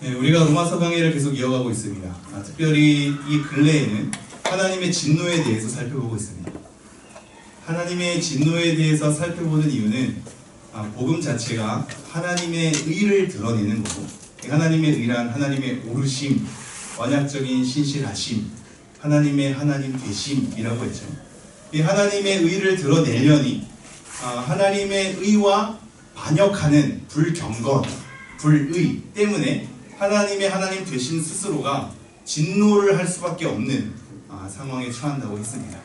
네, 우리가 로마서 강의를 계속 이어가고 있습니다. 특별히 이 근래에는 하나님의 진노에 대해서 살펴보고 있습니다. 하나님의 진노에 대해서 살펴보는 이유는 복음 자체가 하나님의 의를 드러내는 거고, 하나님의 의란 하나님의 오르심, 언약적인 신실하심, 하나님의 하나님 되심이라고 했죠. 이 하나님의 의를 드러내려니 하나님의 의와 반역하는 불경건, 불의 때문에 하나님의 하나님 되신 스스로가 진노를 할 수밖에 없는 상황에 처한다고 했습니다.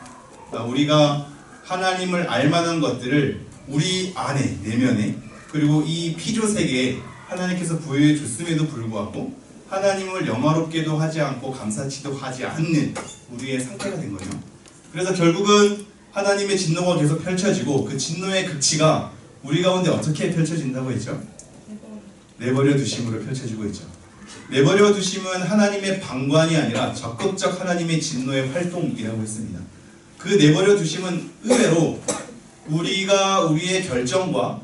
우리가 하나님을 알만한 것들을 우리 안에, 내면에, 그리고 이 피조세계에 하나님께서 부여해 줬음에도 불구하고 하나님을 영화롭게도 하지 않고 감사치도 하지 않는 우리의 상태가 된 거죠. 그래서 결국은 하나님의 진노가 계속 펼쳐지고, 그 진노의 극치가 우리 가운데 어떻게 펼쳐진다고 했죠? 내버려 두심으로 펼쳐지고 있죠. 내버려 두심은 하나님의 방관이 아니라 적극적 하나님의 진노의 활동이라고 했습니다. 그 내버려 두심은 의외로 우리가 우리의 결정과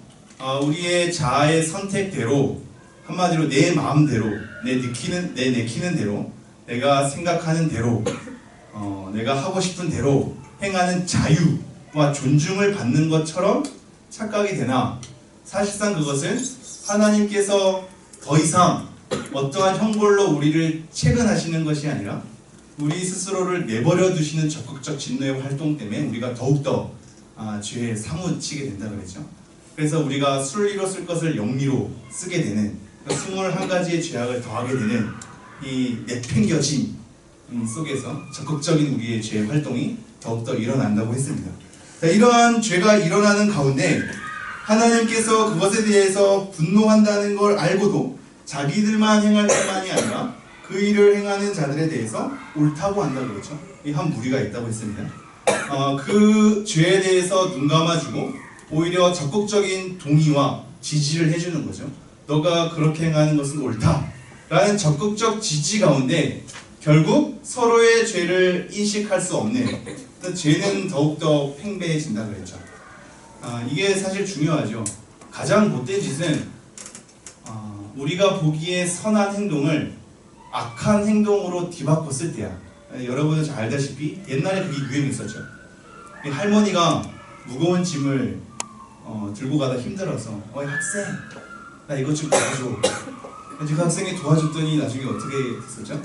우리의 자아의 선택대로, 한마디로 내 마음대로, 내 내키는 대로, 내가 생각하는 대로, 내가 하고 싶은 대로 행하는 자유와 존중을 받는 것처럼 착각이 되나, 사실상 그것은 하나님께서 더 이상 어떠한 형벌로 우리를 채근하시는 것이 아니라 우리 스스로를 내버려 두시는 적극적 진노의 활동 때문에 우리가 더욱더 죄에 사무치게 된다 그랬죠. 그래서 우리가 순리로 쓸 것을 영리로 쓰게 되는 21가지의 죄악을 더하게 되는 이 내팽겨짐 속에서 적극적인 우리의 죄 활동이 더욱더 일어난다고 했습니다. 이러한 죄가 일어나는 가운데 하나님께서 그것에 대해서 분노한다는 걸 알고도 자기들만 행할 뿐만이 아니라 그 일을 행하는 자들에 대해서 옳다고 한다고 그랬죠. 이 한 무리가 있다고 했습니다. 그 죄에 대해서 눈 감아주고 오히려 적극적인 동의와 지지를 해주는 거죠. 너가 그렇게 행하는 것은 옳다 라는 적극적 지지 가운데 결국 서로의 죄를 인식할 수 없는, 죄는 더욱더 팽배해진다 그랬죠. 이게 사실 중요하죠. 가장 못된 짓은 우리가 보기에 선한 행동을 악한 행동으로 뒤바꿨을 때야. 여러분은 잘 알다시피 옛날에 그게 유행했었죠. 할머니가 무거운 짐을 들고 가다 힘들어서 학생 나 이것 좀 도와줘. 그 학생이 도와줬더니 나중에 어떻게 됐었죠?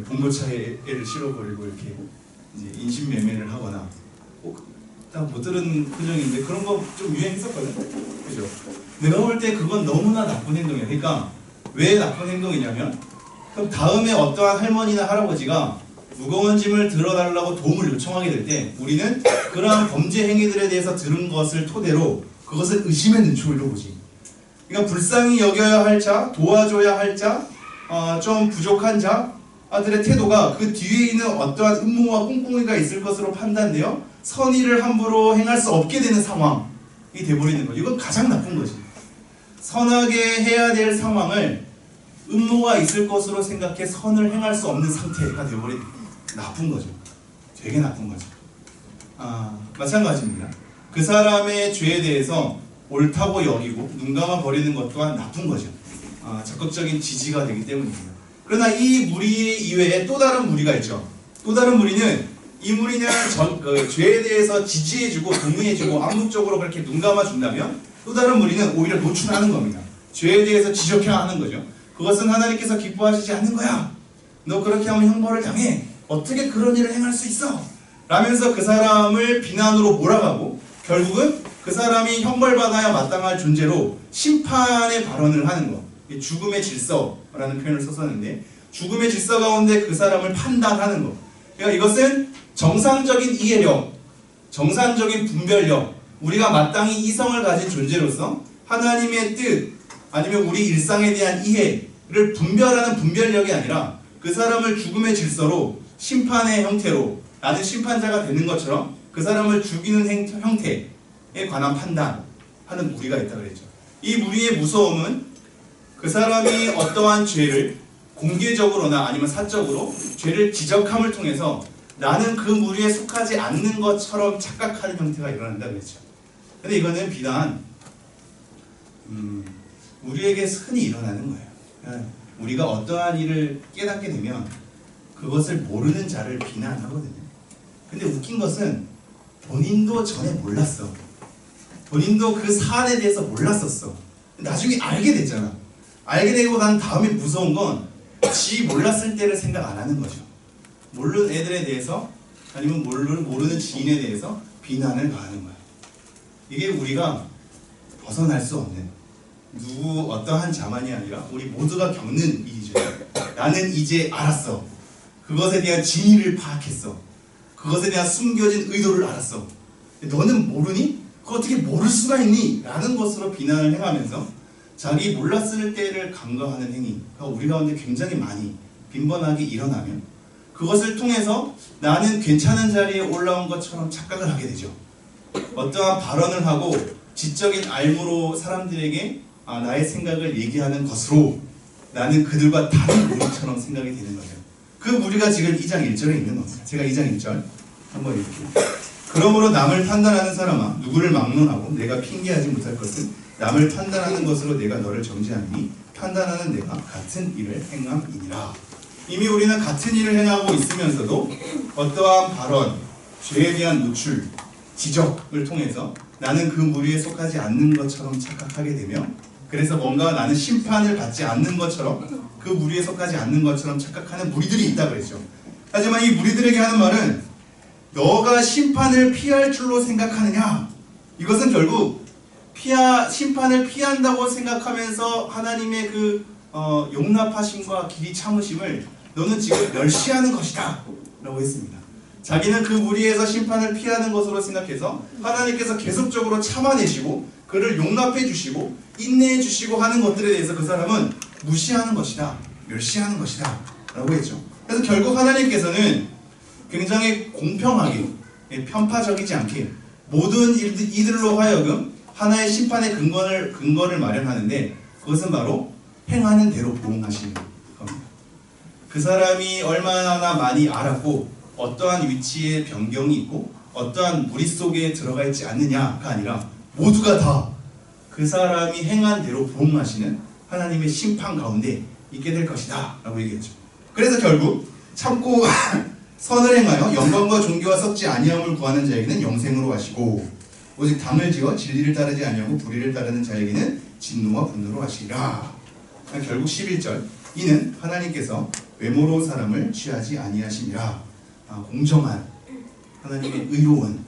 봉고차에 애를 실어버리고 이렇게 이제 인신매매를 하거나, 딱 못 들은 표정인데 그런 거 좀 유행했었거든. 그죠? 내가 볼 때 그건 너무나 나쁜 행동이야. 그러니까 왜 나쁜 행동이냐면, 그럼 다음에 어떠한 할머니나 할아버지가 무거운 짐을 들어달라고 도움을 요청하게 될 때 우리는 그러한 범죄 행위들에 대해서 들은 것을 토대로 그것을 의심의 눈초리로 보지. 그러니까 불쌍히 여겨야 할 자, 도와줘야 할 자, 좀 부족한 자들의 태도가 그 뒤에 있는 어떠한 음모와 꿍꿍이가 있을 것으로 판단되어 선의를 함부로 행할 수 없게 되는 상황이 돼버리는 거죠. 이건 가장 나쁜 거지. 선하게 해야 될 상황을 음모가 있을 것으로 생각해 선을 행할 수 없는 상태가 되어버린, 나쁜 거죠. 되게 나쁜 거죠. 마찬가지입니다. 그 사람의 죄에 대해서 옳다고 여기고 눈 감아 버리는 것 또한 나쁜 거죠. 적극적인 지지가 되기 때문입니다. 그러나 이 무리 이외에 또 다른 무리가 있죠. 또 다른 무리는, 이 무리는 죄에 대해서 지지해주고 동의해주고 암묵적으로 그렇게 눈 감아준다면, 또 다른 무리는 오히려 노출하는 겁니다. 죄에 대해서 지적해야 하는 거죠. 그것은 하나님께서 기뻐하시지 않는 거야. 너 그렇게 하면 형벌을 당해. 어떻게 그런 일을 행할 수 있어? 라면서 그 사람을 비난으로 몰아가고 결국은 그 사람이 형벌받아야 마땅할 존재로 심판의 발언을 하는 것. 죽음의 질서라는 표현을 썼었는데, 죽음의 질서 가운데 그 사람을 판단하는 것. 그러니까 이것은 정상적인 이해력, 정상적인 분별력, 우리가 마땅히 이성을 가진 존재로서 하나님의 뜻, 아니면 우리 일상에 대한 이해를 분별하는 분별력이 아니라 그 사람을 죽음의 질서로, 심판의 형태로, 나는 심판자가 되는 것처럼 그 사람을 죽이는 형태에 관한 판단하는 무리가 있다고 그랬죠. 이 무리의 무서움은 그 사람이 어떠한 죄를 공개적으로나 아니면 사적으로 죄를 지적함을 통해서 나는 그 무리에 속하지 않는 것처럼 착각하는 형태가 일어난다고 그랬죠. 근데 이거는 비단 우리에게 흔히 일어나는 거예요. 우리가 어떠한 일을 깨닫게 되면 그것을 모르는 자를 비난하거든요. 근데 웃긴 것은 본인도 전에 몰랐어. 본인도 그 사안에 대해서 몰랐었어. 나중에 알게 됐잖아. 알게 되고 난 다음에 무서운 건 지 몰랐을 때를 생각 안 하는 거죠. 모르는 애들에 대해서 아니면 모르는 지인에 대해서 비난을 가하는 거야. 이게 우리가 벗어날 수 없는 어떠한 자만이 아니라 우리 모두가 겪는 일이죠. 나는 이제 알았어. 그것에 대한 진위를 파악했어. 그것에 대한 숨겨진 의도를 알았어. 너는 모르니? 그거 어떻게 모를 수가 있니? 라는 것으로 비난을 행하면서 자기 몰랐을 때를 간과하는 행위가 우리 가운데 굉장히 많이 빈번하게 일어나면 그것을 통해서 나는 괜찮은 자리에 올라온 것처럼 착각을 하게 되죠. 어떠한 발언을 하고 지적인 알무로 사람들에게 나의 생각을 얘기하는 것으로 나는 그들과 다른 무리처럼 생각이 되는 거죠. 그 무리가 지금 2장 1절에 있는 겁니다. 제가 2장 1절 한번 읽을게요. 그러므로 남을 판단하는 사람아 누구를 막론하고 내가 핑계하지 못할 것은 남을 판단하는 것으로 내가 너를 정죄하니 판단하는 내가 같은 일을 행함이니라. 이미 우리는 같은 일을 행하고 있으면서도 어떠한 발언, 죄에 대한 노출, 지적을 통해서 나는 그 무리에 속하지 않는 것처럼 착각하게 되며 그래서 뭔가 나는 심판을 받지 않는 것처럼 그 무리에 속하지 않는 것처럼 착각하는 무리들이 있다 그랬죠. 하지만 이 무리들에게 하는 말은 너가 심판을 피할 줄로 생각하느냐? 이것은 결국 심판을 피한다고 생각하면서 하나님의 그 용납하심과 길이 참으심을 너는 지금 멸시하는 것이다 라고 했습니다. 자기는 그 무리에서 심판을 피하는 것으로 생각해서 하나님께서 계속적으로 참아내시고 그를 용납해 주시고 인내해 주시고 하는 것들에 대해서 그 사람은 무시하는 것이다, 멸시하는 것이다 라고 했죠. 그래서 결국 하나님께서는 굉장히 공평하게 편파적이지 않게 모든 이들로 하여금 하나의 심판의 근거를 마련하는데 그것은 바로 행하는 대로 보응하시는 겁니다. 그 사람이 얼마나 많이 알았고 어떠한 위치에 변경이 있고 어떠한 무리 속에 들어가 있지 않느냐가 아니라 모두가 다 그 사람이 행한 대로 보응하시는 하나님의 심판 가운데 있게 될 것이다 라고 얘기했죠. 그래서 결국 참고 선을 행하여 영광과 존귀와 썩지 아니함을 구하는 자에게는 영생으로 하시고 오직 담을 지어 진리를 따르지 아니하고 불의를 따르는 자에게는 진노와 분노로 하시리라. 결국 11절 이는 하나님께서 외모로 사람을 취하지 아니하심이라. 공정한 하나님의 의로운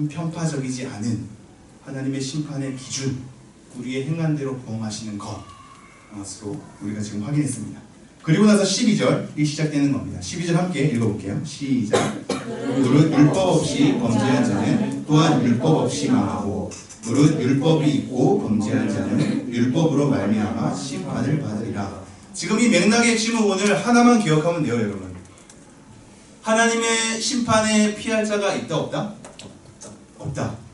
편파적이지 않은 하나님의 심판의 기준 우리의 행한 대로 보응하시는 것으로 우리가 지금 확인했습니다. 그리고 나서 12절이 시작되는 겁니다. 12절 함께 읽어볼게요. 시작. 무릇 율법 없이 범죄한 자는 또한 율법 없이 망하고 무릇 율법이 있고 범죄한 자는 율법으로 말미암아 심판을 받으리라. 지금 이 맥락의 핵심은 오늘 하나만 기억하면 돼요, 여러분. 하나님의 심판에 피할 자가 있다 없다? 없다.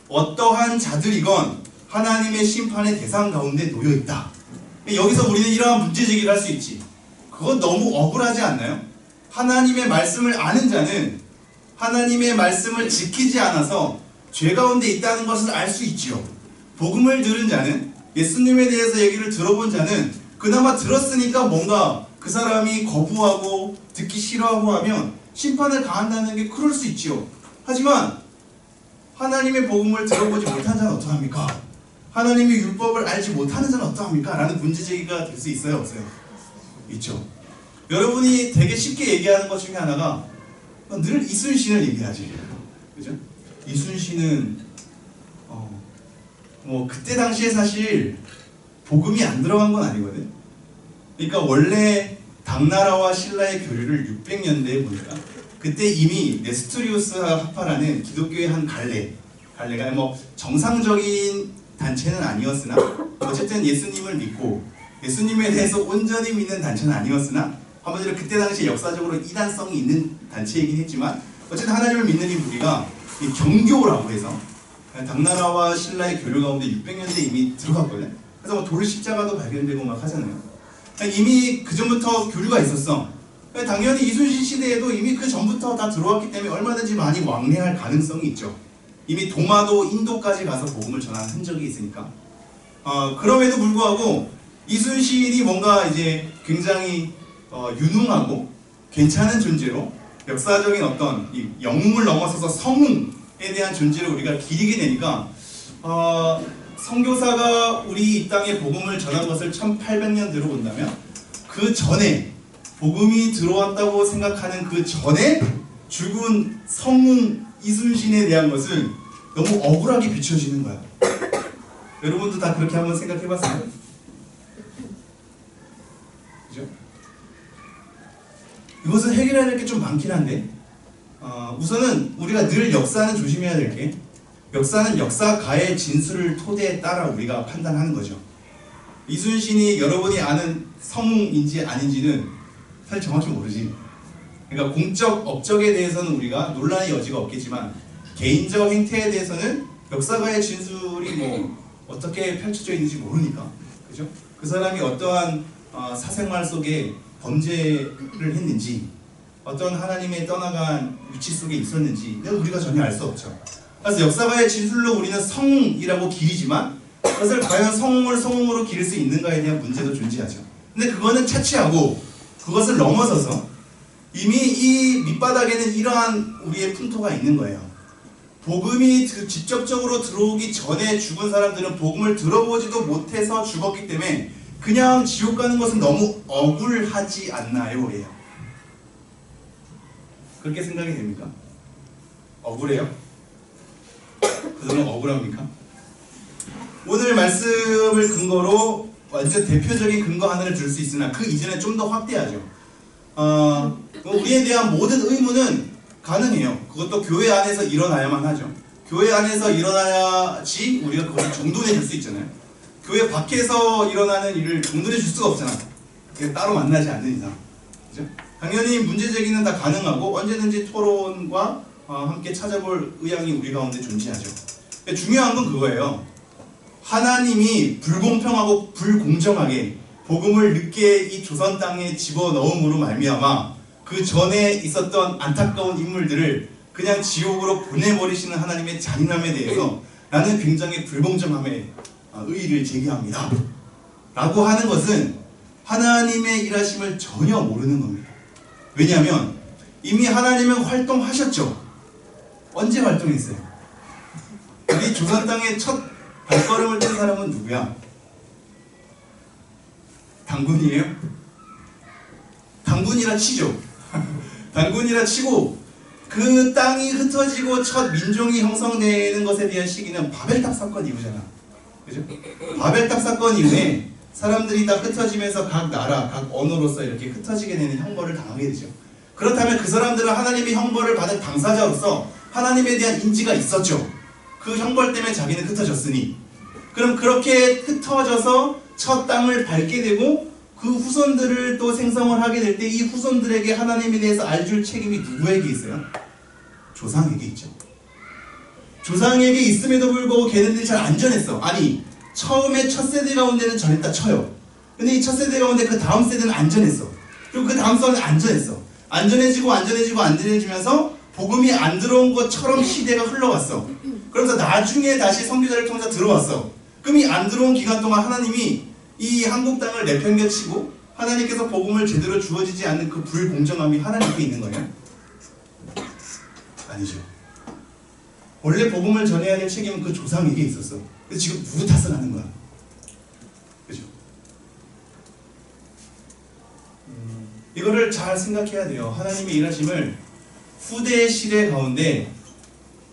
어떠한 자들이건 하나님의 심판의 대상 가운데 놓여있다. 여기서 우리는 이러한 문제제기를 할 수 있지. 그건 너무 억울하지 않나요? 하나님의 말씀을 아는 자는 하나님의 말씀을 지키지 않아서 죄 가운데 있다는 것을 알 수 있지요. 복음을 들은 자는 예수님에 대해서 얘기를 들어본 자는 그나마 들었으니까 뭔가 그 사람이 거부하고 듣기 싫어하고 하면 심판을 가한다는 게 그럴 수 있지요. 하지만 하나님의 복음을 들어보지 못한 자는 어떡합니까? 하나님의 율법을 알지 못하는 자는 어떡합니까? 라는 문제제기가 될 수 있어요? 없어요? 있죠. 여러분이 되게 쉽게 얘기하는 것 중에 하나가 늘 이순신을 얘기하지. 그죠? 이순신은 그때 당시에 사실 복음이 안 들어간 건 아니거든. 그러니까 원래 당나라와 신라의 교류를 600년대에 보니까 그때 이미 네스토리우스 학파라는 기독교의 한 갈래가 정상적인 단체는 아니었으나 어쨌든 예수님을 믿고 예수님에 대해서 온전히 믿는 단체는 아니었으나 한마디로 그때 당시 역사적으로 이단성이 있는 단체이긴 했지만 어쨌든 하나님을 믿는 이 무리가 이 경교라고 해서 당나라와 신라의 교류 가운데 600년대 이미 들어갔거든. 그래서 돌 십자가도 발견되고 막 하잖아요. 이미 그 전부터 교류가 있었어. 당연히 이순신 시대에도 이미 그 전부터 다 들어왔기 때문에 얼마든지 많이 왕래할 가능성이 있죠. 이미 동아도 인도까지 가서 복음을 전하는 흔적이 있으니까. 그럼에도 불구하고 이순신이 뭔가 이제 굉장히 유능하고 괜찮은 존재로 역사적인 어떤 이 영웅을 넘어서서 성웅에 대한 존재를 우리가 기리게 되니까 선교사가 우리 이 땅에 복음을 전한 것을 1800년 들어본다면 그 전에 복음이 들어왔다고 생각하는 그 전에 죽은 성웅 이순신에 대한 것은 너무 억울하게 비춰지는 거야. 여러분도 다 그렇게 한번 생각해봤어요? 그죠? 이것은 해결해야 될 게 좀 많긴 한데 우선은 우리가 늘 역사는 조심해야 될 게 역사는 역사가의 진술을 토대에 따라 우리가 판단하는 거죠. 이순신이 여러분이 아는 성웅인지 아닌지는 사실 정확히 모르지. 그러니까 공적 업적에 대해서는 우리가 논란의 여지가 없겠지만 개인적 행태에 대해서는 역사가의 진술이 뭐 어떻게 펼쳐져 있는지 모르니까, 그죠? 그 사람이 어떠한 사생활 속에 범죄를 했는지, 어떤 하나님의 떠나간 위치 속에 있었는지 우리가 전혀 알 수 없죠. 그래서 역사가의 진술로 우리는 성이라고 기리지만 그것을 과연 성을 성으로 기릴 수 있는가에 대한 문제도 존재하죠. 근데 그거는 차치하고 그것을 넘어서서 이미 이 밑바닥에는 이러한 우리의 풍토가 있는 거예요. 복음이 직접적으로 들어오기 전에 죽은 사람들은 복음을 들어보지도 못해서 죽었기 때문에 그냥 지옥 가는 것은 너무 억울하지 않나요? 예요. 그렇게 생각이 됩니까? 억울해요? 그들은 억울합니까? 오늘 말씀을 근거로 완전 대표적인 근거 하나를 들 수 있으나 그 이전에 좀 더 확대하죠. 우리에 대한 모든 의무는 가능해요. 그것도 교회 안에서 일어나야만 하죠. 교회 안에서 일어나야지 우리가 그걸 정돈해 줄 수 있잖아요. 교회 밖에서 일어나는 일을 정돈해 줄 수가 없잖아. 따로 만나지 않는 이상. 그죠? 당연히 문제 제기는 다 가능하고 언제든지 토론과 함께 찾아볼 의향이 우리 가운데 존재하죠. 중요한 건 그거예요. 하나님이 불공평하고 불공정하게 복음을 늦게 이 조선 땅에 집어넣음으로 말미암아 그 전에 있었던 안타까운 인물들을 그냥 지옥으로 보내버리시는 하나님의 잔인함에 대해서 나는 굉장히 불공정함에 의의를 제기합니다. 라고 하는 것은 하나님의 일하심을 전혀 모르는 겁니다. 왜냐하면 이미 하나님은 활동하셨죠. 언제 활동했어요? 우리 조선 땅에 첫 발걸음을 뗀 사람은 누구야? 당군이에요? 당군이라 치죠. 당군이라 치고 그 땅이 흩어지고 첫 민족이 형성되는 것에 대한 시기는 바벨탑 사건 이후잖아. 그죠? 바벨탑 사건 이후에 사람들이 다 흩어지면서 각 나라, 각 언어로서 이렇게 흩어지게 되는 형벌을 당하게 되죠. 그렇다면 그 사람들은 하나님의 형벌을 받은 당사자로서 하나님에 대한 인지가 있었죠. 그 형벌 때문에 자기는 흩어졌으니. 그럼 그렇게 흩어져서 첫 땅을 밟게 되고 그 후손들을 또 생성을 하게 될 때 이 후손들에게 하나님에 대해서 알줄 책임이 누구에게 있어요? 조상에게 있죠. 조상에게 있음에도 불구하고 걔네들이 잘 안전했어. 아니 처음에 첫 세대 가운데는 전했다 쳐요. 근데 이 첫 세대 가운데 그 다음 세대는 안전했어. 그리고 그 다음 세대는 안전했어. 안전해지면서 복음이 안 들어온 것처럼 시대가 흘러왔어. 그러면서 나중에 다시 선교사를 통해서 들어왔어. 그럼 이 안 들어온 기간 동안 하나님이 이 한국 땅을 내팽개치고 하나님께서 복음을 제대로 주어지지 않는 그 불공정함이 하나님께 있는 거예요? 아니죠. 원래 복음을 전해야 될 책임은 그 조상에게 있었어. 그래서 지금 누구 탓을 하는 거야? 그죠? 이거를 잘 생각해야 돼요. 하나님의 일하심을 후대 시대 가운데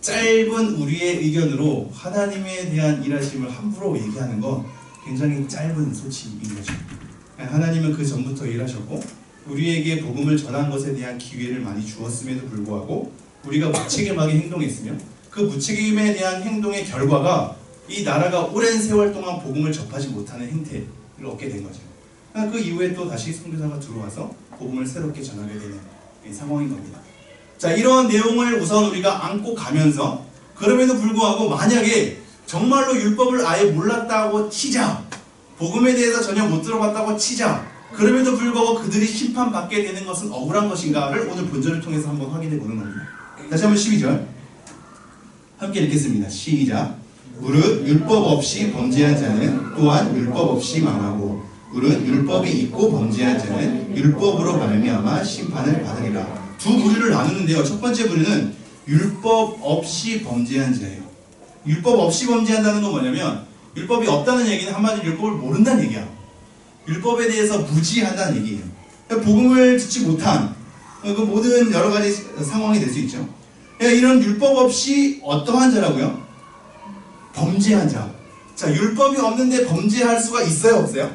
짧은 우리의 의견으로 하나님에 대한 일하심을 함부로 얘기하는 건 굉장히 짧은 소치인 거죠. 하나님은 그 전부터 일하셨고 우리에게 복음을 전한 것에 대한 기회를 많이 주었음에도 불구하고 우리가 무책임하게 행동했으며 그 무책임에 대한 행동의 결과가 이 나라가 오랜 세월 동안 복음을 접하지 못하는 행태를 얻게 된 거죠. 그 이후에 또 다시 선교사가 들어와서 복음을 새롭게 전하게 되는 상황인 겁니다. 자, 이런 내용을 우선 우리가 안고 가면서 그럼에도 불구하고 만약에 정말로 율법을 아예 몰랐다고 치자, 복음에 대해서 전혀 못 들어봤다고 치자, 그럼에도 불구하고 그들이 심판받게 되는 것은 억울한 것인가를 오늘 본절을 통해서 한번 확인해 보는 겁니다. 다시 한번 12절 함께 읽겠습니다. 시작. 무릇 율법 없이 범죄한 자는 또한 율법 없이 망하고 물은 율법이 있고 범죄한 자는 율법으로 말미암아 심판을 받으리라. 두 부류를 나누는데요. 첫 번째 부류는 율법 없이 범죄한 자예요. 율법 없이 범죄한다는 건 뭐냐면 율법이 없다는 얘기는 한마디로 율법을 모른다는 얘기야. 율법에 대해서 무지한다는 얘기예요. 복음을 듣지 못한 그 모든 여러 가지 상황이 될 수 있죠. 이런 율법 없이 어떠한 자라고요? 범죄한 자. 자, 율법이 없는데 범죄할 수가 있어요, 없어요?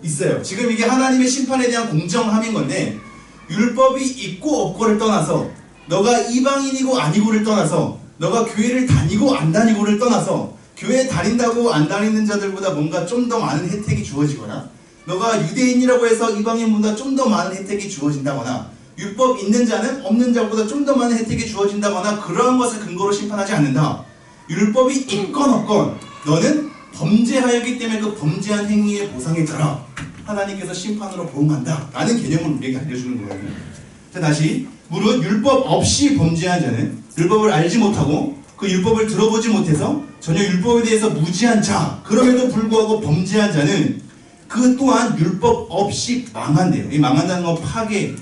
있어요. 지금 이게 하나님의 심판에 대한 공정함인 건데 율법이 있고 없고를 떠나서 너가 이방인이고 아니고를 떠나서 너가 교회를 다니고 안 다니고를 떠나서 교회 다닌다고 안 다니는 자들보다 뭔가 좀 더 많은 혜택이 주어지거나 너가 유대인이라고 해서 이방인보다 좀 더 많은 혜택이 주어진다거나 율법 있는 자는 없는 자보다 좀 더 많은 혜택이 주어진다거나 그러한 것을 근거로 심판하지 않는다. 율법이 있건 없건 너는 범죄하였기 때문에 그 범죄한 행위의 보상에 따라 하나님께서 심판으로 보응한다 라는 개념을 우리에게 알려주는 거예요. 자, 다시 물은 율법 없이 범죄한 자는 율법을 알지 못하고 그 율법을 들어보지 못해서 전혀 율법에 대해서 무지한 자, 그럼에도 불구하고 범죄한 자는 그 또한 율법 없이 망한대요. 이 망한다는 건 파괴,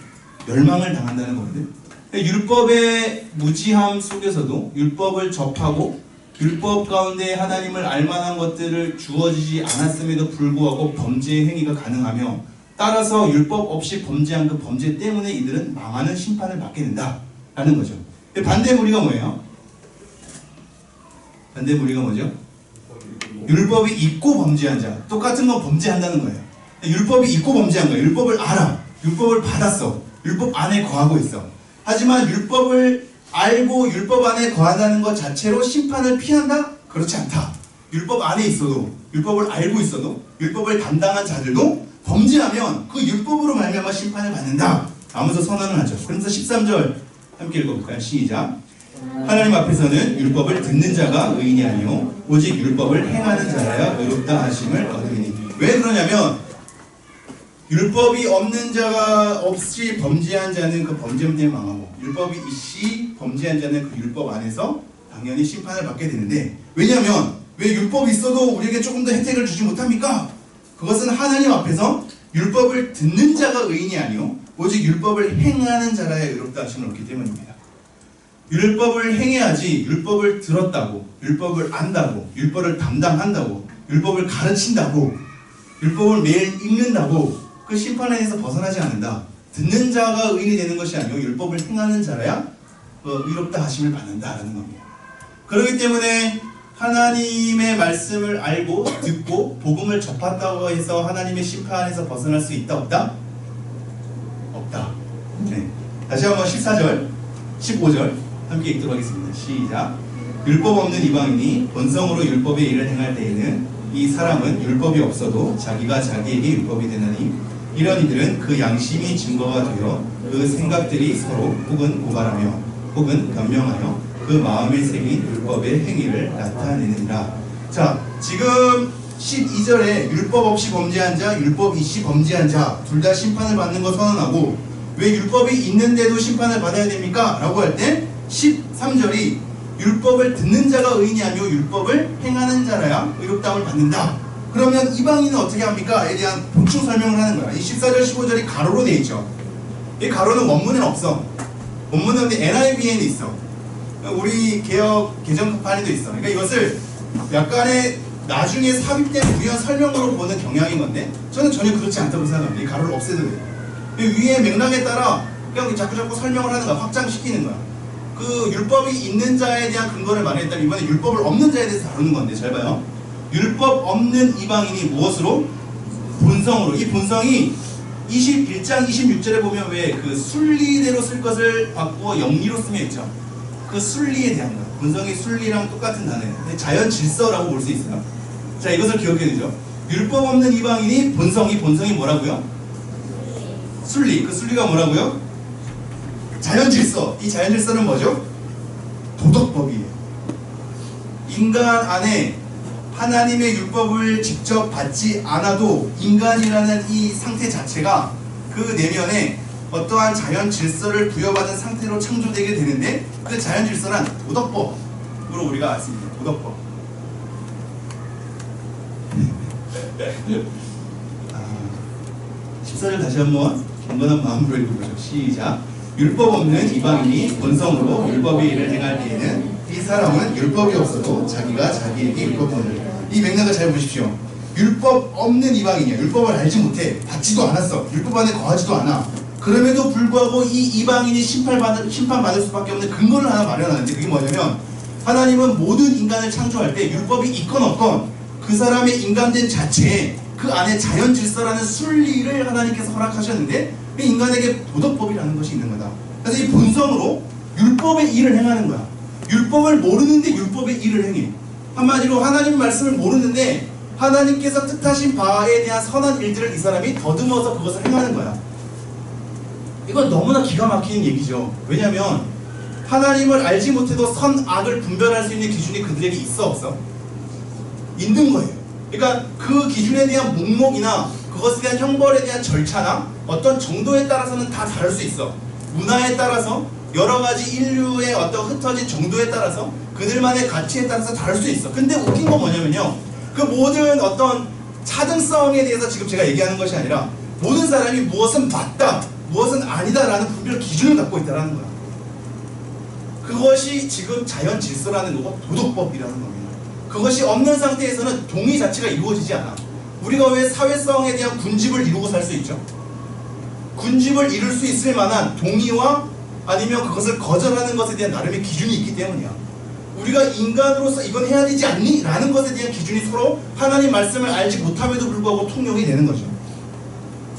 멸망을 당한다는 거거든요. 율법의 무지함 속에서도 율법을 접하고 율법 가운데 하나님을 알만한 것들을 주어지지 않았음에도 불구하고 범죄의 행위가 가능하며 따라서 율법 없이 범죄한 그 범죄 때문에 이들은 망하는 심판을 받게 된다라는 거죠. 반대 무리가 뭐예요? 반대 무리가 뭐죠? 율법이 있고 범죄한 자. 똑같은 건 범죄한다는 거예요. 율법이 있고 범죄한 거예요. 율법을 알아. 율법을 받았어. 율법 안에 거하고 있어. 하지만 율법을 알고 율법 안에 거한다는 것 자체로 심판을 피한다? 그렇지 않다. 율법 안에 있어도, 율법을 알고 있어도, 율법을 담당한 자들도 범죄하면 그 율법으로 말미암아 심판을 받는다 하면서 선언을 하죠. 그래서 13절 함께 읽어볼까요? 시작. 하나님 앞에서는 율법을 듣는 자가 의인이 아니요 오직 율법을 행하는 자라야 의롭다 하심을 얻으리니. 왜 그러냐면 율법이 없는 자가 없이 범죄한 자는 그 범죄 때문에 망하고 율법이 있이 범죄한 자는 그 율법 안에서 당연히 심판을 받게 되는데, 왜냐하면 왜 율법이 있어도 우리에게 조금 더 혜택을 주지 못합니까? 그것은 하나님 앞에서 율법을 듣는 자가 의인이 아니요 오직 율법을 행하는 자라야 의롭다 하심을 얻기 때문입니다. 율법을 행해야지 율법을 들었다고, 율법을 안다고, 율법을 담당한다고, 율법을 가르친다고, 율법을 매일 읽는다고 그 심판에서 벗어나지 않는다. 듣는 자가 의인이 되는 것이 아니고 율법을 행하는 자라야 의롭다 하심을 받는다라는 겁니다. 그렇기 때문에 하나님의 말씀을 알고 듣고 복음을 접한다고 해서 하나님의 심판에서 벗어날 수 있다 없다? 없다. 네. 다시 한번 14절 15절 함께 읽도록 하겠습니다. 시작. 율법 없는 이방인이 본성으로 율법의 일을 행할 때에는 이 사람은 율법이 없어도 자기가 자기에게 율법이 되나니 이런 이들은 그 양심이 증거가 되어 그 생각들이 서로 혹은 고발하며 혹은 변명하여 그 마음에 새긴 율법의 행위를 나타내느니라. 자, 지금 12절에 율법 없이 범죄한 자, 율법 있이 범죄한 자 둘 다 심판을 받는 거 선언하고, 왜 율법이 있는데도 심판을 받아야 됩니까? 라고 할 때 13절이 율법을 듣는 자가 의인이 아니오 율법을 행하는 자라야 의롭다함을 받는다. 그러면 이방인은 어떻게 합니까? 에 대한 보충 설명을 하는 거야. 이 14절 15절이 가로로 되어 있죠. 이 가로는 원문에는 없어. 원문은 근데 NIV에는 있어. 우리 개혁 개정판에도 있어. 그러니까 이것을 약간의 나중에 삽입된 우연 설명으로 보는 경향인 건데 저는 전혀 그렇지 않다고 생각합니다. 이 가로를 없애도 돼요. 위의 맥락에 따라 그냥 자꾸 설명을 하는 거야. 확장시키는 거야. 그 율법이 있는 자에 대한 근거를 말했다면 이번에 율법을 없는 자에 대해서 다루는 건데 잘 봐요. 율법 없는 이방인이 무엇으로? 본성으로. 이 본성이 21장 26절에 보면 왜 그 순리대로 쓸 것을 바꾸어 영리로 쓰며 있죠. 그 순리에 대한 거. 본성이 순리랑 똑같은 단어예요. 자연 질서라고 볼 수 있어요. 자, 이것을 기억해야 되죠. 율법 없는 이방인이 본성이 뭐라고요? 순리. 그 순리가 뭐라고요? 자연 질서. 이 자연 질서는 뭐죠? 도덕법이에요. 인간 안에 하나님의 율법을 직접 받지 않아도 인간이라는 이 상태 자체가 그 내면에 어떠한 자연 질서를 부여받은 상태로 창조되게 되는데, 그 자연 질서는 도덕법으로 우리가 알 수 있습니다. 도덕법. 14절 다시 한번 경건한 마음으로 읽어보죠. 시작. 율법 없는 이방인이 본성으로 율법의 일을 행할 때에는 이 사람은 율법이 없어도 자기가 자기에게 율법을 얻는다. 이 맥락을 잘 보십시오. 율법 없는 이방인이야. 율법을 알지 못해. 받지도 않았어. 율법 안에 거하지도 않아. 그럼에도 불구하고 이 이방인이 심판받을 수밖에 없는 근거를 하나 마련하는데, 그게 뭐냐면 하나님은 모든 인간을 창조할 때 율법이 있건 없건 그 사람의 인간된 자체에 그 안에 자연 질서라는 순리를 하나님께서 허락하셨는데, 그 인간에게 도덕법이라는 것이 있는 거다. 그래서 이 본성으로 율법의 일을 행하는 거야. 율법을 모르는데 율법의 일을 행해. 한마디로 하나님 말씀을 모르는데 하나님께서 뜻하신 바에 대한 선한 일들을 이 사람이 더듬어서 그것을 행하는 거야. 이건 너무나 기가 막히는 얘기죠. 왜냐하면 하나님을 알지 못해도 선, 악을 분별할 수 있는 기준이 그들에게 있어 없어? 있는 거예요. 그러니까 그 기준에 대한 목록이나 그것에 대한 형벌에 대한 절차나 어떤 정도에 따라서는 다 다를 수 있어. 문화에 따라서 여러 가지 인류의 어떤 흩어진 정도에 따라서 그들만의 가치에 따라서 다를 수 있어. 근데 웃긴 건 뭐냐면요, 그 모든 어떤 차등성에 대해서 지금 제가 얘기하는 것이 아니라 모든 사람이 무엇은 맞다, 무엇은 아니다라는 분별 기준을 갖고 있다는 거야. 그것이 지금 자연 질서라는 거고 도덕법이라는 겁니다. 그것이 없는 상태에서는 동의 자체가 이루어지지 않아. 우리가 왜 사회성에 대한 군집을 이루고 살 수 있죠? 군집을 이룰 수 있을 만한 동의와 아니면 그것을 거절하는 것에 대한 나름의 기준이 있기 때문이야. 우리가 인간으로서 이건 해야 되지 않니? 라는 것에 대한 기준이 서로 하나님 말씀을 알지 못함에도 불구하고 통용이 되는 거죠.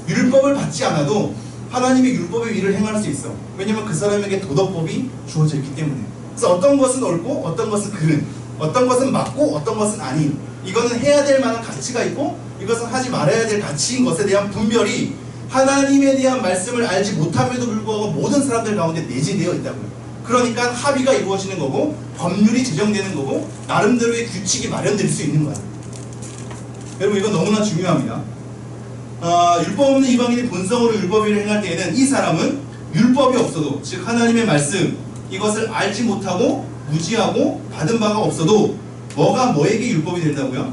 율법을 받지 않아도 하나님의 율법의 일을 행할 수 있어. 왜냐면 그 사람에게 도덕법이 주어져 있기 때문에. 그래서 어떤 것은 옳고 어떤 것은 그른, 어떤 것은 맞고 어떤 것은 아닌, 이거는 해야 될 만한 가치가 있고 이것은 하지 말아야 될 가치인 것에 대한 분별이 하나님에 대한 말씀을 알지 못함에도 불구하고 모든 사람들 가운데 내재되어 있다고요. 그러니까 합의가 이루어지는 거고 법률이 제정되는 거고 나름대로의 규칙이 마련될 수 있는 거야. 여러분, 이건 너무나 중요합니다. 율법 없는 이방인이 본성으로 율법을 행할 때에는 이 사람은 율법이 없어도, 즉 하나님의 말씀 이것을 알지 못하고 무지하고 받은 바가 없어도 뭐가 뭐에게 율법이 된다고요?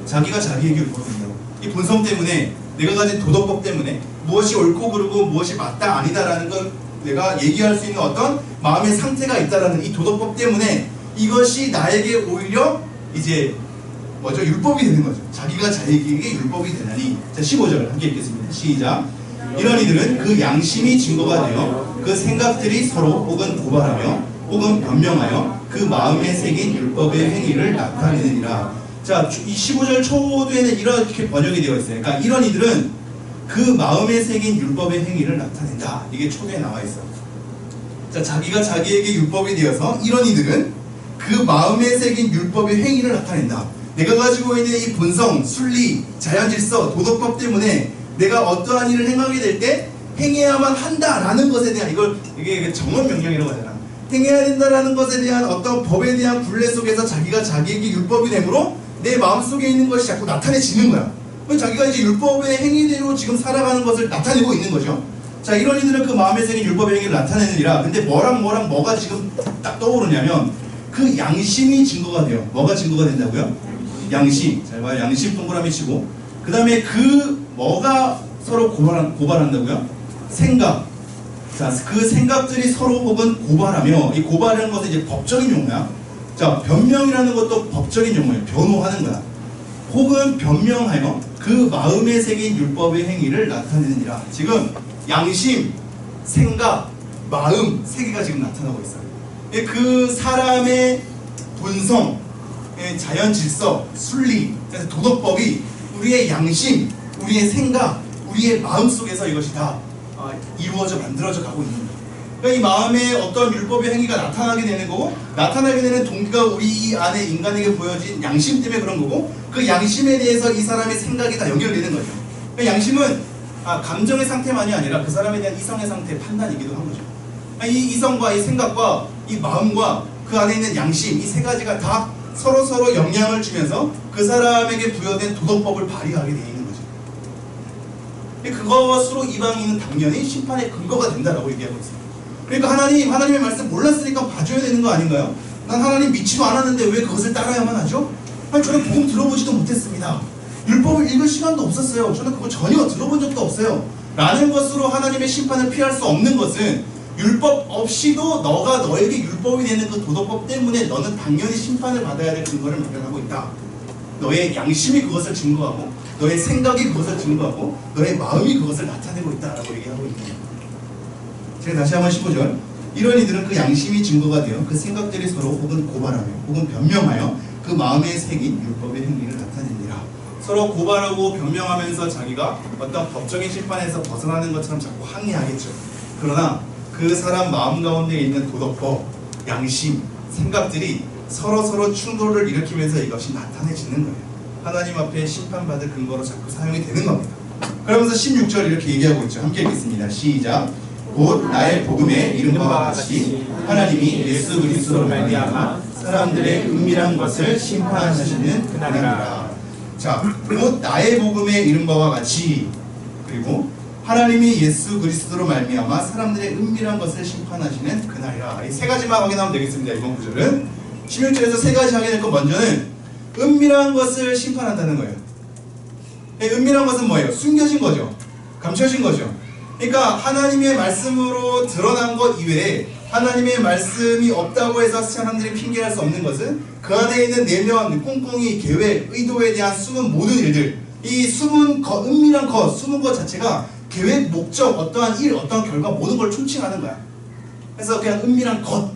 자기가 자기에게 율법이 된다고. 이 본성 때문에, 내가 가진 도덕법 때문에 무엇이 옳고 그르고 무엇이 맞다 아니다라는 걸 내가 얘기할 수 있는 어떤 마음의 상태가 있다라는 이 도덕법 때문에 이것이 나에게 오히려 이제 뭐죠? 율법이 되는 거죠. 자기가 자기에게 율법이 되나니. 자, 15절 함께 읽겠습니다. 시작. 이런 이들은 그 양심이 증거가 되어 그 생각들이 서로 혹은 고발하며 혹은 변명하여 그 마음에 새긴 율법의 행위를 나타내느니라. 자, 이 15절 초도에는 이렇게 번역이 되어 있어요. 그러니까 이런 이들은 그 마음에 새긴 율법의 행위를 나타낸다. 이게 초도에 나와 있어. 자, 자기가 자기에게 율법이 되어서 이런 이들은 그 마음에 새긴 율법의 행위를 나타낸다. 내가 가지고 있는 이 본성, 순리, 자연질서, 도덕법 때문에 내가 어떠한 일을 행하게 될 때 행해야만 한다라는 것에 대한, 이게 정원 명령이라고 하잖아. 행해야 된다라는 것에 대한 어떤 법에 대한 굴레 속에서 자기가 자기에게 율법이 되므로 내 마음속에 있는 것이 자꾸 나타내지는 거야. 자기가 이제 율법의 행위대로 지금 살아가는 것을 나타내고 있는 거죠. 자, 이런 이들은 그 마음에 새긴 율법의 행위를 나타내느니라. 근데 뭐가 지금 딱 떠오르냐면 그 양심이 증거가 돼요. 뭐가 증거가 된다고요? 양심. 잘 봐요. 양심 동그라미 치고, 그 다음에 그 뭐가 서로 고발한다고요? 생각. 자, 그 생각들이 서로 혹은 고발하며, 이 고발이라는 것은 이제 법적인 용어야. 자, 변명이라는 것도 법적인 용어예요. 변호하는 거야. 혹은 변명하여 그 마음에 새긴 율법의 행위를 나타내느니라. 지금 양심, 생각, 마음 세 개가 지금 나타나고 있어요. 그 사람의 본성, 자연 질서, 순리, 도덕법이 우리의 양심, 우리의 생각, 우리의 마음 속에서 이것이 다 이루어져 만들어져 가고 있는 거예요. 그러니까 이 마음에 어떤 율법의 행위가 나타나게 되는 거고, 나타나게 되는 동기가 우리 안에 인간에게 보여진 양심 때문에 그런 거고, 그 양심에 대해서 이 사람의 생각이 다 연결되는 거죠. 그러니까 양심은 감정의 상태만이 아니라 그 사람에 대한 이성의 상태, 판단이기도 한 거죠. 그러니까 이 이성과 이 생각과 이 마음과 그 안에 있는 양심, 이 세 가지가 다 서로 영향을 주면서 그 사람에게 부여된 도덕법을 발휘하게 되어 있는 거죠. 그것으로 이방인은 당연히 심판의 근거가 된다라고 얘기하고 있어요. 그러니까 하나님의 말씀 몰랐으니까 봐줘야 되는 거 아닌가요? 난 하나님 믿지도 않았는데 왜 그것을 따라야만 하죠? 아니, 저는 복음 들어보지도 못했습니다. 율법을 읽을 시간도 없었어요. 저는 그거 전혀 들어본 적도 없어요. 없어요 라는 것으로 하나님의 심판을 피할 수 없는 것은 율법 없이도 너가 너에게 율법이 되는 그 도덕법 때문에 너는 당연히 심판을 받아야 될 근거를 마련하고 있다. 너의 양심이 그것을 증거하고 너의 생각이 그것을 증거하고 너의 마음이 그것을 나타내고 있다라고 얘기하고 있는 거예요. 제가 다시 한번 15절. 이런 이들은 그 양심이 증거가 되어 그 생각들이 서로 혹은 고발하며 혹은 변명하여 그 마음에 새긴 율법의 행위를 나타냅니다. 서로 고발하고 변명하면서 자기가 어떤 법적인 심판에서 벗어나는 것처럼 자꾸 항의하겠죠. 그러나 그 사람 마음 가운데 있는 도덕법, 양심, 생각들이 서로 충돌을 일으키면서 이것이 나타내지는 거예요. 하나님 앞에 심판받을 근거로 자꾸 사용이 되는 겁니다. 그러면서 16절 이렇게 얘기하고 있죠. 함께 읽겠습니다. 시작. 곧 나의 복음에 이른 바와 같이 하나님이 예수 그리스도로 말미암아 사람들의 은밀한 것을 심판하시는 그날이라. 자, 곧 나의 복음에 이른 바와 같이, 그리고 하나님이 예수 그리스도로 말미암아 사람들의 은밀한 것을 심판하시는 그날이라. 이 세 가지만 확인하면 되겠습니다. 이번 구절은 16절에서 세 가지 확인할 것. 먼저는 은밀한 것을 심판한다는 거예요. 은밀한 것은 뭐예요? 숨겨진 거죠. 감춰진 거죠. 그러니까 하나님의 말씀으로 드러난 것 이외에 하나님의 말씀이 없다고 해서 사람들이 핑계할 수 없는 것은 그 안에 있는 내면, 꿍꿍이, 계획, 의도에 대한 숨은 모든 일들, 이 숨은 것, 은밀한 것, 숨은 것 자체가 계획, 목적, 어떠한 일, 어떠한 결과 모든 걸 총칭하는 거야. 그래서 그냥 은밀한 것,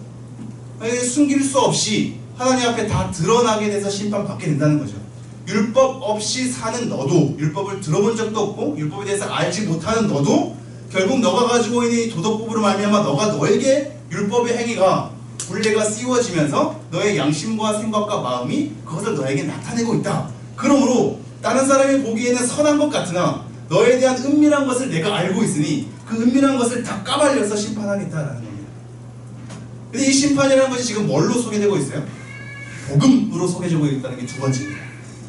숨길 수 없이 하나님 앞에 다 드러나게 돼서 심판받게 된다는 거죠. 율법 없이 사는 너도, 율법을 들어본 적도 없고 율법에 대해서 알지 못하는 너도 결국 너가 가지고 있는 이 도덕법으로 말미암아 너가 너에게 율법의 행위가 굴레가 씌워지면서 너의 양심과 생각과 마음이 그것을 너에게 나타내고 있다. 그러므로 다른 사람이 보기에는 선한 것 같으나 너에 대한 은밀한 것을 내가 알고 있으니 그 은밀한 것을 다 까발려서 심판하겠다라는 겁니다. 근데 이 심판이라는 것이 지금 뭘로 소개되고 있어요? 복음으로 소개되고 있다는 게 두 번째입니다.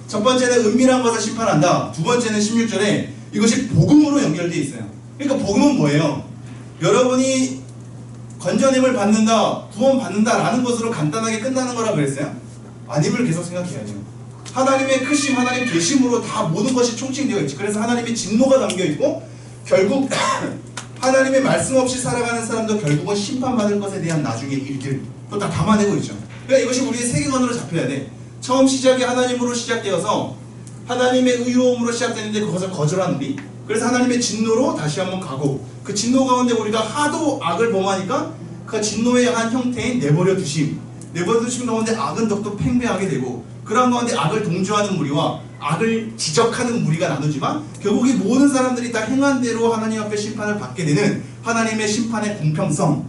첫 번째는 은밀한 것을 심판한다. 두 번째는 16절에 이것이 복음으로 연결되어 있어요. 그러니까 복음은 뭐예요? 여러분이 건져냄을 받는다, 구원 받는다라는 것으로 간단하게 끝나는 거라 그랬어요? 아님을 계속 생각해야 돼요. 하나님의 크심, 하나님 계심으로 다 모든 것이 총칭되어 있지. 그래서 하나님의 진노가 담겨 있고 결국 하나님의 말씀 없이 살아가는 사람도 결국은 심판받을 것에 대한 나중의 일들 또 다 담아내고 있죠. 그러니까 이것이 우리의 세계관으로 잡혀야 돼. 처음 시작이 하나님으로 시작되어서 하나님의 의로움으로 시작되는데 그것을 거절한 우리, 그래서 하나님의 진노로 다시 한번 가고 그 진노 가운데 우리가 하도 악을 범하니까 그 진노의 한 형태인 내버려 두심 가운데 악은 더욱더 팽배하게 되고 그런 가운데 악을 동조하는 무리와 악을 지적하는 무리가 나누지만 결국 이 모든 사람들이 다 행한 대로 하나님 앞에 심판을 받게 되는 하나님의 심판의 공평성,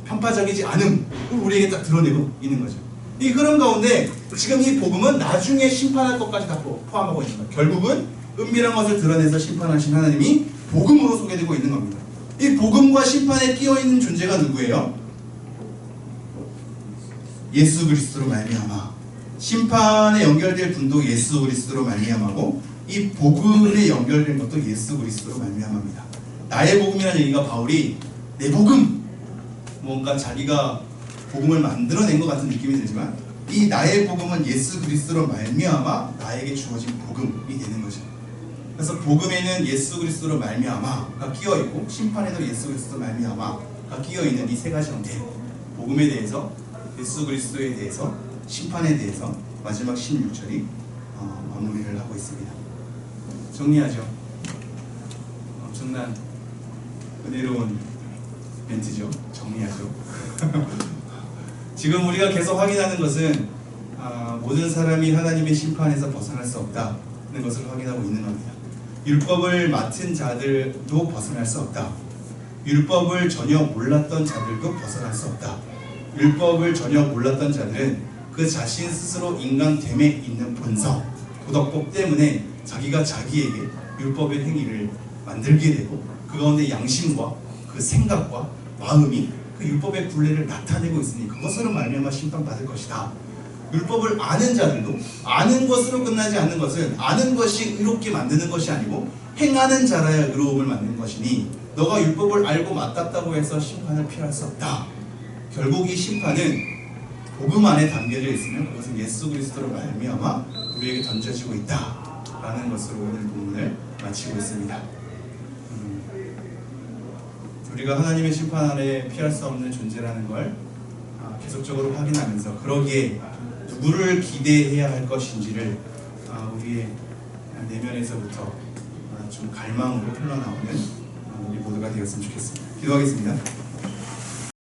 편파적이지 않음을 우리에게 딱 드러내고 있는 거죠. 이 흐름 가운데 지금 이 복음은 나중에 심판할 것까지 다 포함하고 있는 거예요. 결국은 은밀한 것을 드러내서 심판하신 하나님이 복음으로 소개되고 있는 겁니다. 이 복음과 심판에 끼어있는 존재가 누구예요? 예수 그리스도로 말미암아. 심판에 연결될 분도 예수 그리스도로 말미암아고 이 복음에 연결된 것도 예수 그리스도로 말미암아입니다. 나의 복음이라는 얘기가 바울이 내 복음, 뭔가 자기가 복음을 만들어낸 것 같은 느낌이 들지만 이 나의 복음은 예수 그리스도로 말미암아 나에게 주어진 복음이 되는 거죠. 그래서 복음에는 예수 그리스도로 말미암아가 끼어있고 심판에도 예수 그리스도로 말미암아가 끼어있는 이 세 가지 형태, 복음에 대해서, 예수 그리스도에 대해서, 심판에 대해서 마지막 16절이 마무리를 하고 있습니다. 정리하죠. 엄청난 은혜로운 멘트죠. 정리하죠. 지금 우리가 계속 확인하는 것은 모든 사람이 하나님의 심판에서 벗어날 수 없다는 것을 확인하고 있는 겁니다. 율법을 맡은 자들도 벗어날 수 없다. 율법을 전혀 몰랐던 자들도 벗어날 수 없다. 율법을 전혀 몰랐던 자들은 그 자신 스스로 인간됨에 있는 본성, 도덕법 때문에 자기가 자기에게 율법의 행위를 만들게 되고 그 가운데 양심과 그 생각과 마음이 그 율법의 굴레를 나타내고 있으니 그것으로 말미암아 심판받을 것이다. 율법을 아는 자들도 아는 것으로 끝나지 않는 것은 아는 것이 의롭게 만드는 것이 아니고 행하는 자라야 의로움을 만드는 것이니 너가 율법을 알고 맡았다고 해서 심판을 피할 수 없다. 결국 이 심판은 복음 안에 담겨져 있으면 그것은 예수 그리스도로 말미암아 우리에게 던져지고 있다 라는 것으로 오늘 본문을 마치고 있습니다. 우리가 하나님의 심판 아래 피할 수 없는 존재라는 걸 계속적으로 확인하면서 거기에 누구를 기대해야 할 것인지를 우리의 내면에서부터 좀 갈망으로 흘러나오는 우리 모두가 되었으면 좋겠습니다. 기도하겠습니다.